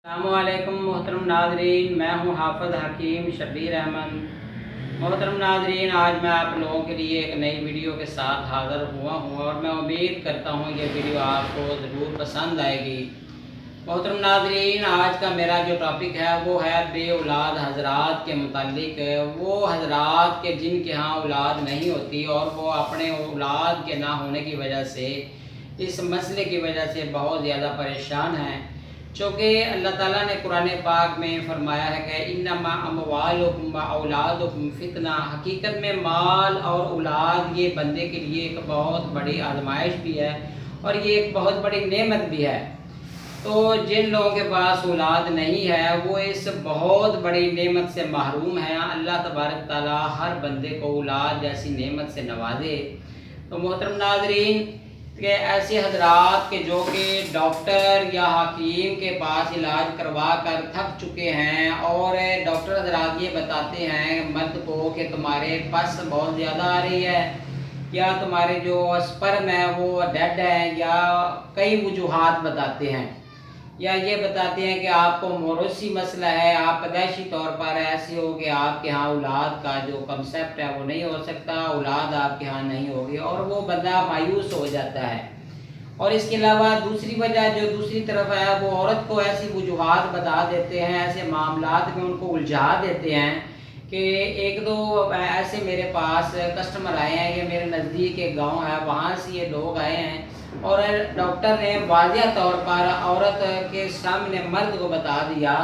अस्सलामुअलैकुम मोहतरम नाजरीन, मैं हूं हाफ़िज़ हकीम शब्बीर अहमद। मोहतरम नाजरीन, आज मैं आप लोगों के लिए एक नई वीडियो के साथ हाज़िर हुआ हूं और मैं उम्मीद करता हूं ये वीडियो आपको ज़रूर पसंद आएगी। मोहतरम नाजरीन, आज का मेरा जो टॉपिक है वो है बे औलाद हज़रात के मुतालिक। वो हज़रात के जिनके यहाँ औलाद नहीं होती और वो अपने औलाद के ना होने की वजह से, इस मसले की वजह से बहुत ज़्यादा परेशान हैं। चूँकि अल्लाह ताला ने कुरान पाक में फ़रमाया है कि इन्नमा अमवालुकुम व औलादुकुम फ़ितना, हकीकत में माल और औलाद ये बंदे के लिए एक बहुत बड़ी आजमाइश भी है और ये एक बहुत बड़ी नेमत भी है। तो जिन लोगों के पास औलाद नहीं है वो इस बहुत बड़ी नेमत से महरूम है। अल्लाह तबारक ताला हर बंदे को औलाद जैसी नेमत से नवाजे। तो मोहतरम नाज़रीन, कि ऐसे हजरात के जो कि डॉक्टर या हकीम के पास इलाज करवा कर थक चुके हैं और डॉक्टर हजरात ये बताते हैं मर्द को कि तुम्हारे पस बहुत ज़्यादा आ रही है या तुम्हारे जो स्पर्म है वो डेड है, या कई वजूहात बताते हैं, या ये बताते हैं कि आपको मौरूसी मसला है, आप पैदाइशी तौर पर ऐसे हो कि आपके यहाँ औलाद का जो कंसेप्ट है वो नहीं हो सकता, औलाद आपके यहाँ नहीं होगी और वो बंदा मायूस हो जाता है। और इसके अलावा दूसरी वजह जो दूसरी तरफ है वो औरत को ऐसी वजूहात बता देते हैं, ऐसे मामलात में उनको उलझा देते हैं कि एक दो ऐसे मेरे पास कस्टमर आए हैं, ये मेरे नज़दीक एक गाँव है, वहाँ से ये लोग आए हैं और डॉक्टर ने वाज़िह तौर पर औरत के सामने मर्द को बता दिया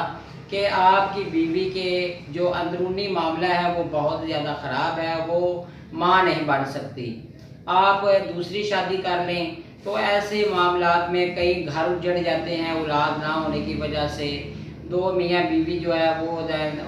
कि आपकी बीवी के जो अंदरूनी मामला है वो बहुत ज़्यादा ख़राब है, वो माँ नहीं बन सकती, आप दूसरी शादी कर लें। तो ऐसे मामलात में कई घर उजड़ जाते हैं औलाद ना होने की वजह से। दो मियाँ बीवी जो है वो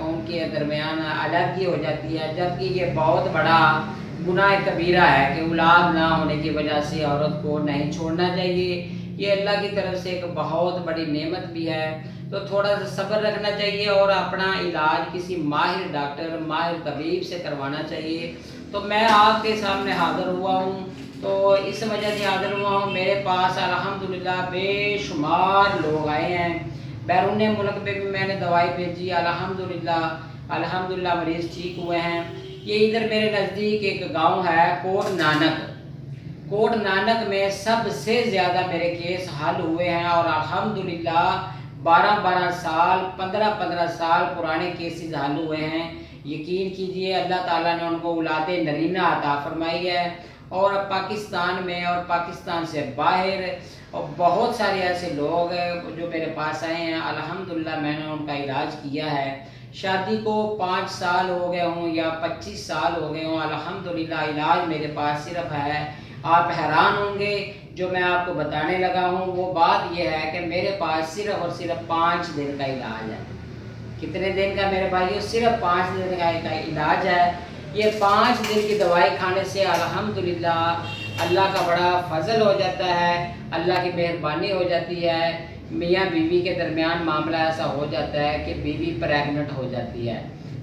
उनके दरमियान अलग ही हो जाती है, जबकि ये बहुत बड़ा गुनाह कबीरा है कि औलाद ना होने की वजह से औरत को नहीं छोड़ना चाहिए। ये अल्लाह की तरफ से एक बहुत बड़ी नेमत भी है। तो थोड़ा सा सब्र रखना चाहिए और अपना इलाज किसी माहिर डॉक्टर, माहिर तबीब से करवाना चाहिए। तो मैं आपके सामने हाज़िर हुआ हूँ, तो इस वजह से हाज़िर हुआ हूँ, मेरे पास अल्हम्दुलिल्लाह बेशुमार लोग आए हैं। बैरून मुल्क पे भी मैंने दवाई भेजी, अल्हम्दुलिल्लाह मरीज़ ठीक हुए हैं। ये इधर मेरे नज़दीक एक गांव है कोट नानक में सबसे ज़्यादा मेरे केस हल हुए हैं और अल्हम्दुलिल्लाह 12-12 साल 15-15 साल पुराने केसेस हल हुए हैं। यकीन कीजिए अल्लाह ताला ने उनको औलादे नरीना अता फरमाई है। और पाकिस्तान में और पाकिस्तान से बाहर और बहुत सारे ऐसे लोग जो मेरे पास आए हैं, अल्हम्दुलिल्लाह मैंने उनका इलाज किया है। शादी को 5 साल हो गए हों या 25 साल हो गए हों, अल्हम्दुलिल्लाह इलाज मेरे पास सिर्फ है। आप हैरान होंगे जो मैं आपको बताने लगा हूँ, वो बात यह है कि मेरे पास सिर्फ और सिर्फ 5 दिन का इलाज है। कितने दिन का मेरे भाइयों? सिर्फ 5 दिन का इलाज है। ये 5 दिन की दवाई खाने से अल्हम्दुलिल्लाह अल्लाह का बड़ा फजल हो जाता है, अल्लाह की मेहरबानी हो जाती है। मियाँ बीवी के दरमियान मामला ऐसा हो जाता है कि बीवी प्रेग्नेंट हो जाती है।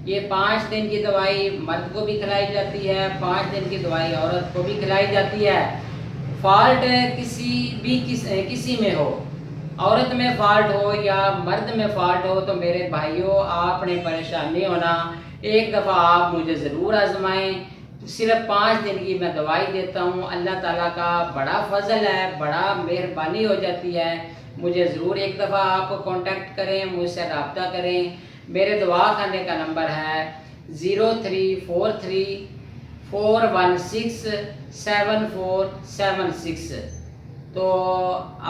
ये 5 दिन की दवाई मर्द को भी खिलाई जाती है, 5 दिन की दवाई औरत को भी खिलाई जाती है। फॉल्ट किसी में हो, औरत में फॉल्ट हो या मर्द में फॉल्ट हो, तो मेरे भाइयों आपने परेशान नहीं होना। एक दफ़ा आप मुझे ज़रूर आजमाएं। सिर्फ 5 दिन की मैं दवाई देता हूँ। अल्लाह ताला का बड़ा फजल है, बड़ा मेहरबानी हो जाती है। मुझे ज़रूर एक दफ़ा आप कांटेक्ट करें, मुझसे रब्ता करें। मेरे दवा खाने का नंबर है 0343416747 तो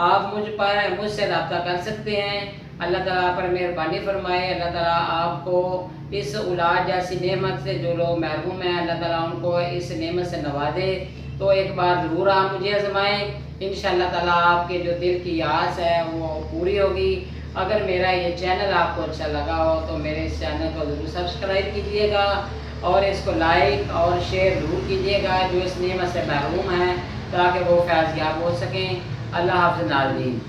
आप मुझसे रब्ता कर सकते हैं। अल्लाह ताला पर मेहरबानी फरमाए। अल्लाह ताला आपको इस औलाद जैसी नेमत से जो लोग महरूम हैं, अल्लाह ताला उनको इस नेमत से नवाजे। तो एक बार ज़रूर आप मुझे आजमाएं, इंशाअल्लाह ताला आपके जो दिल की आस है वो पूरी होगी। अगर मेरा ये चैनल आपको अच्छा लगा हो तो मेरे इस चैनल को ज़रूर सब्सक्राइब कीजिएगा और इसको लाइक और शेयर ज़रूर कीजिएगा जो इस नेमत से महरूम हैं, ताकि वो फैज़याब हो सकें। अल्लाह हाफ़िज़ नाज़रीन।